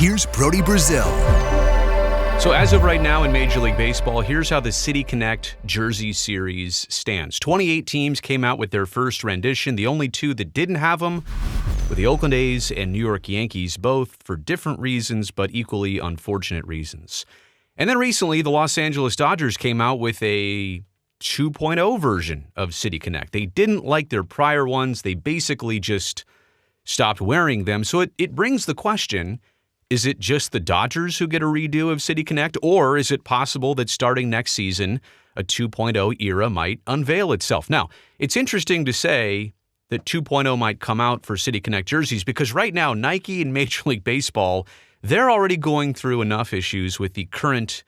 here's Brody Brazil. So as of right now in Major League Baseball, here's how the City Connect Jersey Series stands. 28 teams came out with their first rendition. The only two that didn't have them were the Oakland A's and New York Yankees, both for different reasons but equally unfortunate reasons. And then recently, the Los Angeles Dodgers came out with a 2.0 version of City Connect. They didn't like their prior ones. They basically just stopped wearing them. So it brings the question, is it just the Dodgers who get a redo of City Connect, or is it possible that starting next season, a 2.0 era might unveil itself? Now, it's interesting to say that 2.0 might come out for City Connect jerseys because right now, Nike and Major League Baseball, they're already going through enough issues with the current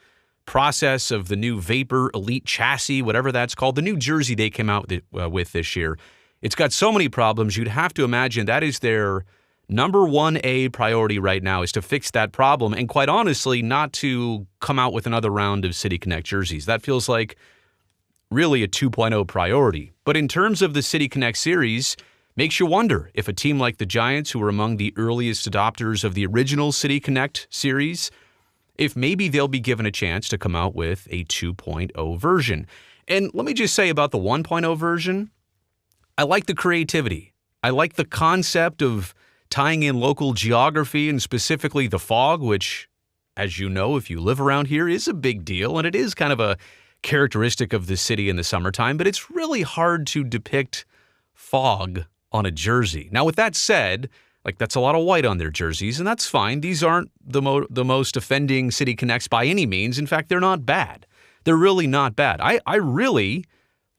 process of the new Vapor Elite chassis, whatever that's called, the new jersey they came out with this year. It's got so many problems, you'd have to imagine that is their number 1A priority right now, is to fix that problem, and quite honestly, not to come out with another round of City Connect jerseys. That feels like really a 2.0 priority. But in terms of the City Connect series, makes you wonder if a team like the Giants, who were among the earliest adopters of the original City Connect series, if maybe they'll be given a chance to come out with a 2.0 version. And let me just say about the 1.0 version, I like the creativity. I like the concept of tying in local geography and specifically the fog, which, as you know, if you live around here, is a big deal. And it is kind of a characteristic of the city in the summertime, but it's really hard to depict fog on a jersey. Now, with that said, that's a lot of white on their jerseys, and that's fine. These aren't the most offending City Connects by any means. In fact, they're not bad. They're really not bad. I really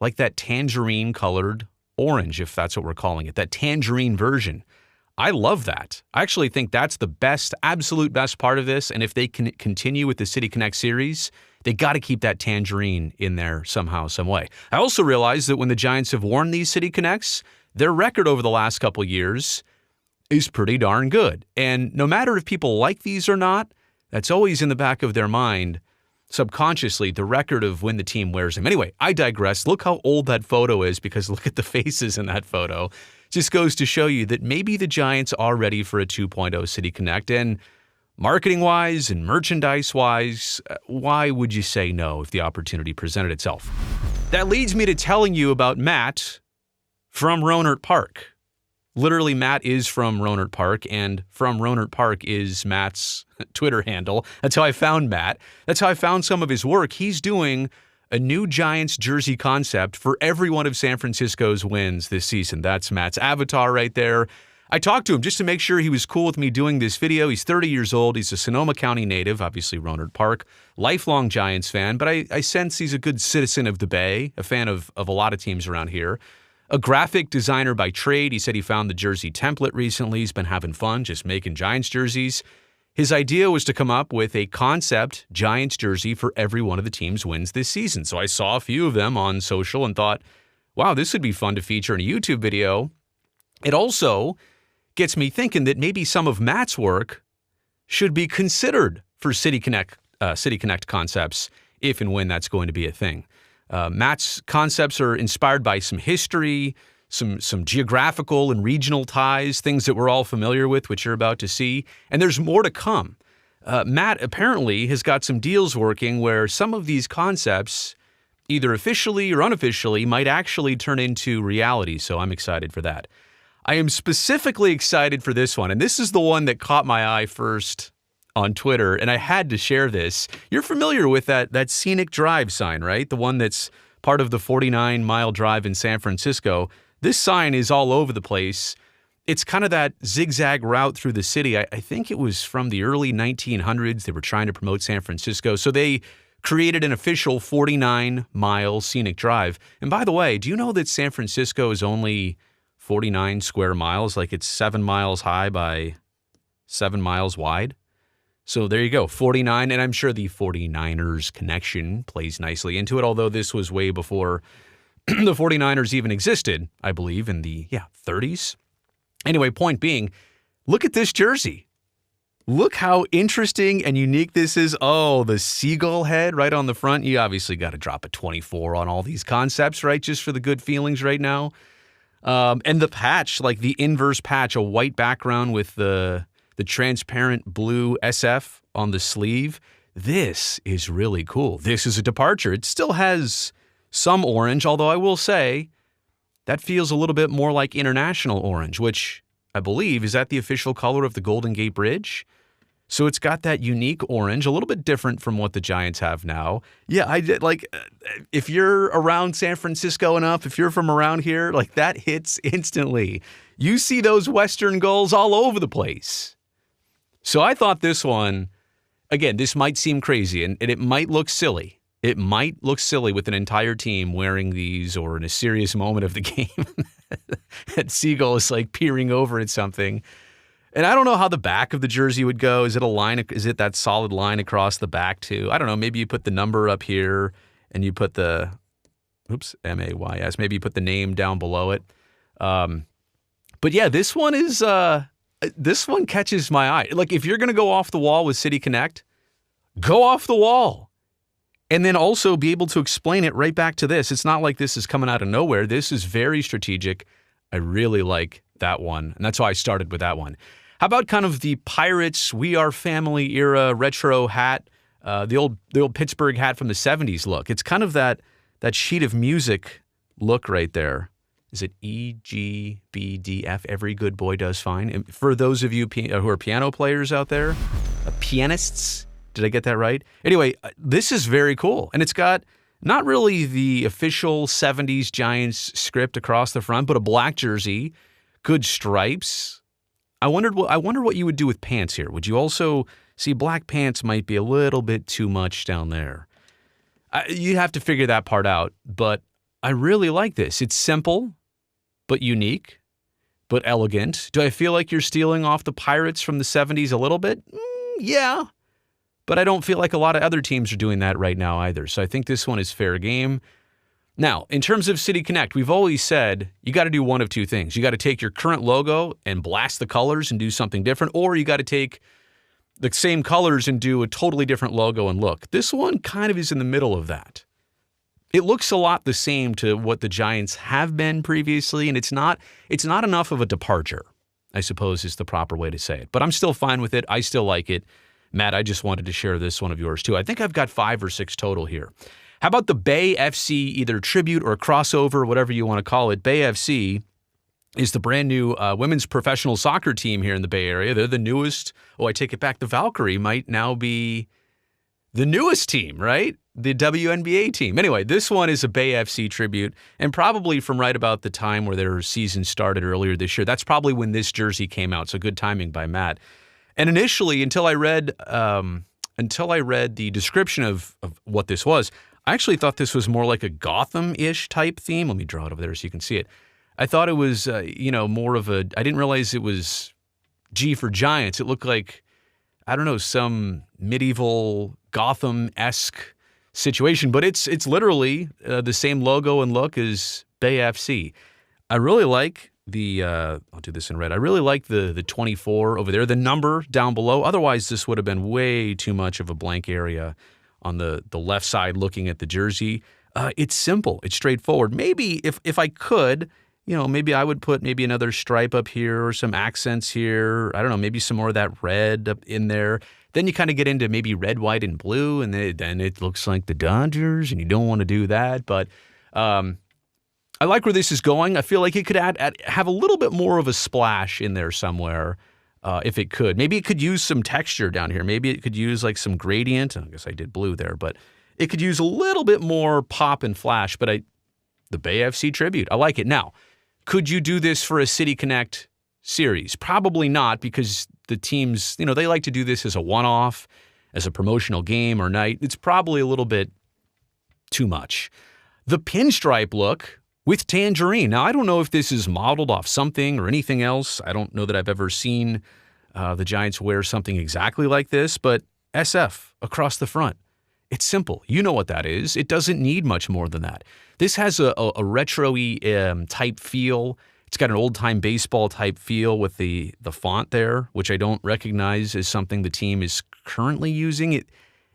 like that tangerine colored orange, if that's what we're calling it, that tangerine version. I love that. I actually think that's the best, absolute best part of this. And if they can continue with the City Connect series, they got to keep that tangerine in there somehow, some way. I also realize that when the Giants have worn these City Connects, their record over the last couple years is pretty darn good. And no matter if people like these or not, that's always in the back of their mind, subconsciously, the record of when the team wears them. Anyway, I digress. Look how old that photo is, because look at the faces in that photo. Just goes to show you that maybe the Giants are ready for a 2.0 City Connect. And marketing-wise and merchandise-wise, why would you say no if the opportunity presented itself? That leads me to telling you about Matt from Rohnert Park. Literally, Matt is from Rohnert Park, and from Rohnert Park is Matt's Twitter handle. That's how I found Matt. That's how I found some of his work. He's doing a new Giants jersey concept for every one of San Francisco's wins this season. That's Matt's avatar right there. I talked to him just to make sure he was cool with me doing this video. He's 30 years old. He's a Sonoma County native, obviously Rohnert Park, lifelong Giants fan, but I sense he's a good citizen of the Bay, a fan of a lot of teams around here. A graphic designer by trade. He said he found the jersey template recently. He's been having fun just making Giants jerseys. His idea was to come up with a concept Giants jersey for every one of the team's wins this season. So I saw a few of them on social and thought, wow, this would be fun to feature in a YouTube video. It also gets me thinking that maybe some of Matt's work should be considered for City Connect concepts, if and when that's going to be a thing. Matt's concepts are inspired by some history, some geographical and regional ties, things that we're all familiar with, which you're about to see. And there's more to come. Matt apparently has got some deals working where some of these concepts, either officially or unofficially, might actually turn into reality. So I'm excited for that. I am specifically excited for this one. And this is the one that caught my eye first on Twitter, and I had to share this. You're familiar with that Scenic Drive sign, right? The one that's part of the 49-mile drive in San Francisco. This sign is all over the place. It's kind of that zigzag route through the city. I think it was from the early 1900s. They were trying to promote San Francisco, so they created an official 49-mile Scenic Drive. And by the way, do you know that San Francisco is only 49 square miles? Like, it's 7 miles high by 7 miles wide. So there you go, 49, and I'm sure the 49ers connection plays nicely into it, although this was way before the 49ers even existed, I believe, in the 30s. Anyway, point being, look at this jersey. Look how interesting and unique this is. Oh, the seagull head right on the front. You obviously got to drop a 24 on all these concepts, right, just for the good feelings right now. And the patch, like the inverse patch, a white background with the the transparent blue SF on the sleeve. This is really cool. This is a departure. It still has some orange, although I will say that feels a little bit more like international orange, which I believe is that the official color of the Golden Gate Bridge. So it's got that unique orange, a little bit different from what the Giants have now. Yeah, I did like if you're around San Francisco enough, if you're from around here, like that hits instantly. You see those Western gulls all over the place. So I thought this one, again, this might seem crazy and it might look silly. It might look silly with an entire team wearing these or in a serious moment of the game. That seagull is like peering over at something. And I don't know how the back of the jersey would go. Is it a line? Is it that solid line across the back too? I don't know. Maybe you put the number up here and you put the, MAYS. Maybe you put the name down below it. But yeah, this one catches my eye. Like if you're going to go off the wall with City Connect, go off the wall. And then also be able to explain it right back to this. It's not like this is coming out of nowhere. This is very strategic. I really like that one. And that's why I started with that one. How about kind of the Pirates, We Are Family era retro hat, the old Pittsburgh hat from the 70s look. It's kind of that sheet of music look right there. Is it E, G, B, D, F? Every good boy does fine. And for those of you who are piano players out there, pianists, did I get that right? Anyway, this is very cool. And it's got not really the official 70s Giants script across the front, but a black jersey, good stripes. I wonder what you would do with pants here. Would you also see black pants might be a little bit too much down there? You have to figure that part out, but I really like this. It's simple, but unique, but elegant. Do I feel like you're stealing off the Pirates from the 70s a little bit? Yeah. But I don't feel like a lot of other teams are doing that right now either. So I think this one is fair game. Now, in terms of City Connect, we've always said you got to do one of two things. You got to take your current logo and blast the colors and do something different, or you got to take the same colors and do a totally different logo and look. This one kind of is in the middle of that. It looks a lot the same to what the Giants have been previously, and it's not enough of a departure, I suppose is the proper way to say it. But I'm still fine with it. I still like it. Matt, I just wanted to share this one of yours too. I think I've got 5 or 6 total here. How about the Bay FC, either tribute or crossover, whatever you want to call it? Bay FC is the brand new women's professional soccer team here in the Bay Area. They're the newest. Oh, I take it back. The Valkyrie might now be the newest team, right? The WNBA team. Anyway, this one is a Bay FC tribute, and probably from right about the time where their season started earlier this year. That's probably when this jersey came out, so good timing by Matt. And initially, until I read the description of what this was, I actually thought this was more like a Gotham-ish type theme. Let me draw it over there so you can see it. I thought it was, more of a, I didn't realize it was G for Giants. It looked like, I don't know, some medieval Gotham-esque situation, but it's literally the same logo and look as Bay FC. I really like I'll do this in red. I really like the 24 over there, the number down below. Otherwise, this would have been way too much of a blank area on the left side looking at the jersey. It's simple. It's straightforward. Maybe if I could, maybe I would put maybe another stripe up here or some accents here. I don't know, maybe some more of that red up in there. Then you kind of get into maybe red, white, and blue, and then it looks like the Dodgers, and you don't want to do that. But I like where this is going. I feel like it could have a little bit more of a splash in there somewhere. If it could. Maybe it could use some texture down here. Maybe it could use like some gradient. I guess I did blue there, but it could use a little bit more pop and flash. But the Bay FC tribute, I like it. Now, could you do this for a City Connect series? Probably not, because the teams, they like to do this as a one-off, as a promotional game or night. It's probably a little bit too much. The pinstripe look with Tangerine. Now, I don't know if this is modeled off something or anything else. I don't know that I've ever seen the Giants wear something exactly like this, but SF across the front. It's simple. You know what that is. It doesn't need much more than that. This has a retro-y type feel. It's got an old-time baseball type feel with the font there, which I don't recognize as something the team is currently using.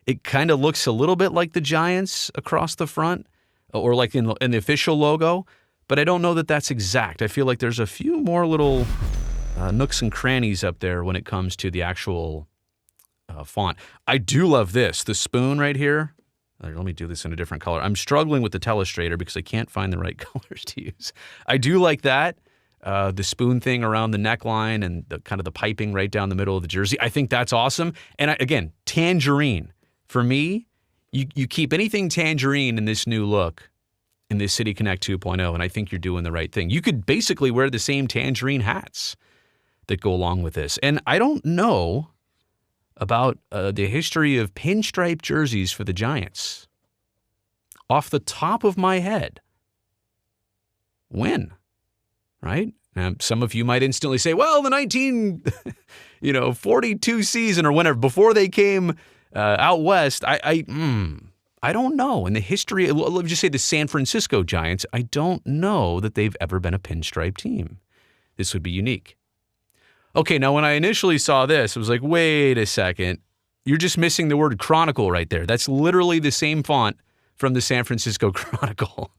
It kind of looks a little bit like the Giants across the front, or like in the official logo, but I don't know that that's exact. I feel like there's a few more little nooks and crannies up there when it comes to the actual font. I do love this. The spoon right here. Let me do this in a different color. I'm struggling with the Telestrator because I can't find the right colors to use. I do like that. The spoon thing around the neckline and the kind of the piping right down the middle of the jersey. I think that's awesome. And again, Tangerine. For me, you keep anything Tangerine in this new look, in this City Connect 2.0, and I think you're doing the right thing. You could basically wear the same Tangerine hats that go along with this. And I don't know about the history of pinstripe jerseys for the Giants. Off the top of my head, when? Right? Now, some of you might instantly say, well, the 1942 season or whenever, before they came out west, I don't know. In the history, let me just say the San Francisco Giants, I don't know that they've ever been a pinstripe team. This would be unique. Okay, now when I initially saw this, I was like, wait a second. You're just missing the word Chronicle right there. That's literally the same font from the San Francisco Chronicle.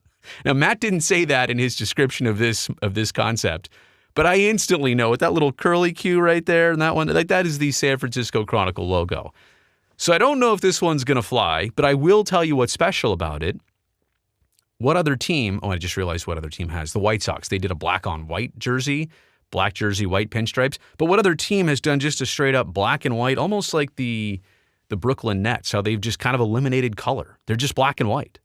Now, Matt didn't say that in his description of this concept, but I instantly know with that little curly Q right there and that one, like that is the San Francisco Chronicle logo. So I don't know if this one's going to fly, but I will tell you what's special about it. What other team, I just realized what other team has. The White Sox, they did a black on white jersey, black jersey, white pinstripes. But what other team has done just a straight up black and white, almost like the Brooklyn Nets, how they've just kind of eliminated color. They're just black and white.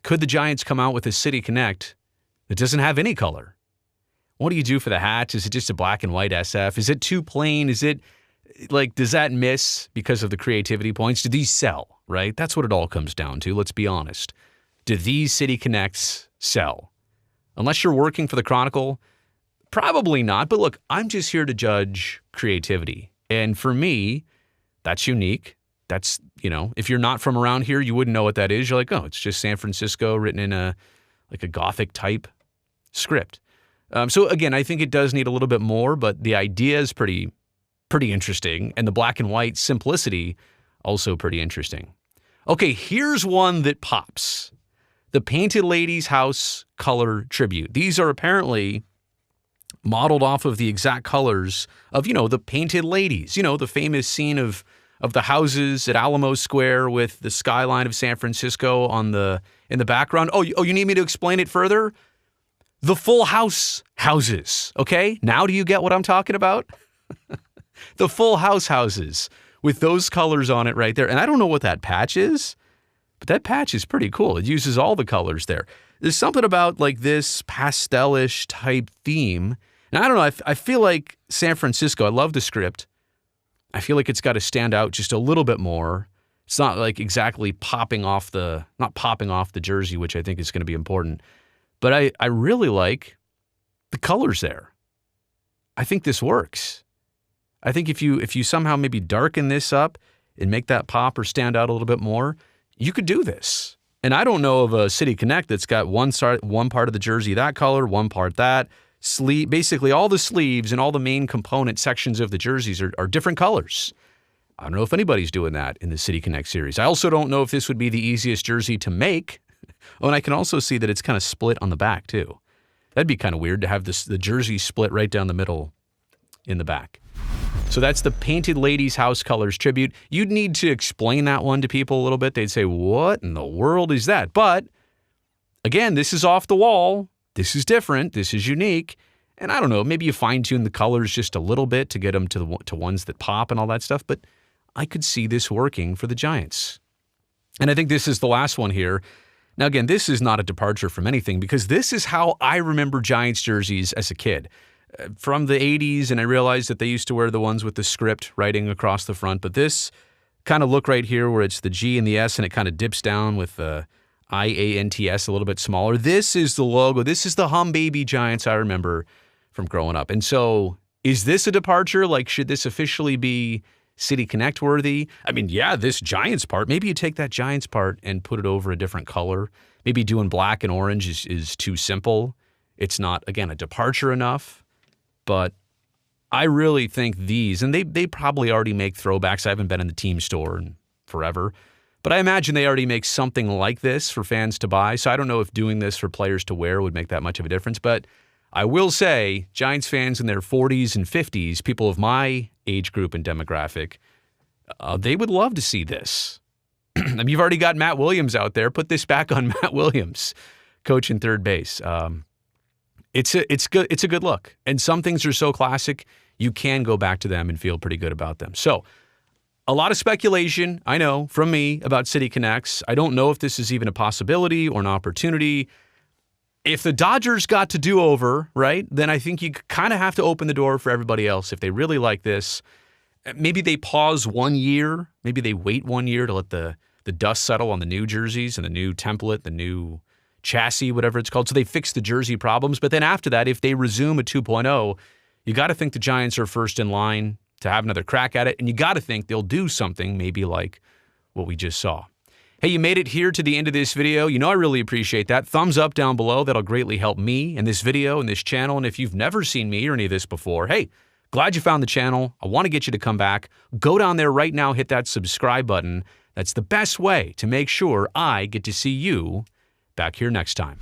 Could the Giants come out with a City Connect that doesn't have any color? What do you do for the hats? Is it just a black and white SF? Is it too plain? Is it like, does that miss because of the creativity points? Do these sell, right? That's what it all comes down to. Let's be honest. Do these City Connects sell? Unless you're working for the Chronicle, probably not. But look, I'm just here to judge creativity. And for me, that's unique. That's, if you're not from around here, you wouldn't know what that is. You're like, oh, it's just San Francisco written in a Gothic type script. So again, I think it does need a little bit more, but the idea is pretty interesting. And the black and white simplicity, also pretty interesting. Okay, here's one that pops. The Painted Ladies House Color Tribute. These are apparently modeled off of the exact colors of, the Painted Ladies. The famous scene of the houses at Alamo Square with the skyline of San Francisco in the background. Oh, you need me to explain it further? The Full House houses, okay? Now do you get what I'm talking about? The Full House houses with those colors on it right there. And I don't know what that patch is, but that patch is pretty cool. It uses all the colors there. There's something about like this pastel-ish type theme. And I don't know, I feel like San Francisco, I love the script. I feel like it's got to stand out just a little bit more. It's not like exactly not popping off the jersey, which I think is going to be important. But I really like the colors there. I think this works. I think if you somehow maybe darken this up and make that pop or stand out a little bit more, you could do this. And I don't know of a City Connect that's got one part of the jersey that color, one part that. Sleeve, basically all the sleeves and all the main component sections of the jerseys are different colors. I don't know if anybody's doing that in the City Connect series. I also don't know if this would be the easiest jersey to make. Oh, and I can also see that it's kind of split on the back too. That'd be kind of weird to have the jersey split right down the middle in the back. So that's the Painted Ladies House Colors Tribute. You'd need to explain that one to people a little bit. They'd say, what in the world is that? But again, this is off the wall. This is different. This is unique. And I don't know, maybe you fine-tune the colors just a little bit to get them to ones that pop and all that stuff. But I could see this working for the Giants. And I think this is the last one here. Now, again, this is not a departure from anything because this is how I remember Giants jerseys as a kid. From the 80s, and I realized that they used to wear the ones with the script writing across the front. But this kind of look right here where it's the G and the S and it kind of dips down with the IANTS a little bit smaller. This is the logo. This is the Hum Baby Giants I remember from growing up. And so is this a departure? Like, should this officially be City Connect worthy? I mean, yeah, this Giants part, maybe you take that Giants part and put it over a different color. Maybe doing black and orange is too simple. It's not, again, a departure enough. But I really think these, and they probably already make throwbacks. I haven't been in the team store in forever. But I imagine they already make something like this for fans to buy. So I don't know if doing this for players to wear would make that much of a difference. But I will say, Giants fans in their 40s and 50s, people of my age group and demographic, they would love to see this. I mean, you've already got Matt Williams out there. Put this back on Matt Williams, coaching third base. It's good. It's a good look. And some things are so classic, you can go back to them and feel pretty good about them. So a lot of speculation, I know, from me about City Connects. I don't know if this is even a possibility or an opportunity. If the Dodgers got to do over, right, then I think you kind of have to open the door for everybody else. If they really like this, maybe they pause 1 year. Maybe they wait 1 year to let the dust settle on the new jerseys and the new template, the new chassis, whatever it's called. So they fix the jersey problems. But then after that, if they resume a 2.0, you got to think the Giants are first in line to have another crack at it. And you got to think they'll do something maybe like what we just saw. Hey, you made it here to the end of this video. You know I really appreciate that. Thumbs up down below. That'll greatly help me and this video and this channel. And if you've never seen me or any of this before, hey, glad you found the channel. I want to get you to come back. Go down there right now, hit that subscribe button. That's the best way to make sure I get to see you back here next time.